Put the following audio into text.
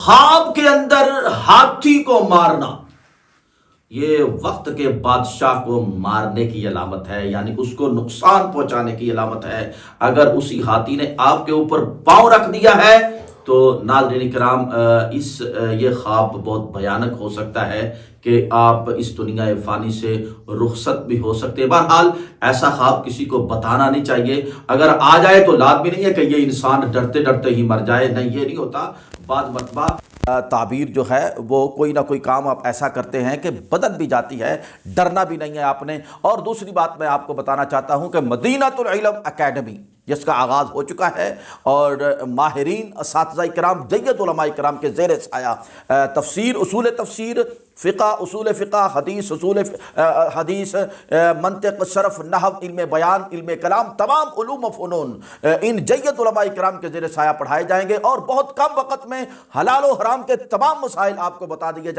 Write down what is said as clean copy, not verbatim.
خواب کے اندر ہاتھی کو مارنا یہ وقت کے بادشاہ کو مارنے کی علامت ہے، یعنی اس کو نقصان پہنچانے کی علامت ہے۔ اگر اسی ہاتھی نے آپ کے اوپر پاؤں رکھ دیا ہے تو ناظرین کرام یہ خواب بہت بھیانک ہو سکتا ہے کہ آپ اس دنیا فانی سے رخصت بھی ہو سکتے ہیں۔ بہرحال ایسا خواب کسی کو بتانا نہیں چاہیے، اگر آ جائے تو لازمی نہیں ہے کہ یہ انسان ڈرتے ڈرتے ہی مر جائے، نہیں، یہ نہیں ہوتا۔ بعض مرتبہ تعبیر جو ہے وہ کوئی نہ کوئی کام آپ ایسا کرتے ہیں کہ بدل بھی جاتی ہے، ڈرنا بھی نہیں ہے آپ نے۔ اور دوسری بات میں آپ کو بتانا چاہتا ہوں کہ مدینۃ العلم اکیڈمی جس کا آغاز ہو چکا ہے اور ماہرین اساتذہ کرام جید علماء کرام کے زیر سایہ تفسیر، اصول تفسیر، فقہ، اصول فقہ، حدیث، حدیث، منطق، صرف، نحو، علم بیان، علم کلام، تمام علوم و فنون ان جید علماء کرام کے زیر سایہ پڑھائے جائیں گے، اور بہت کم وقت میں حلال و حرام کے تمام مسائل آپ کو بتا دیے جائیں گے۔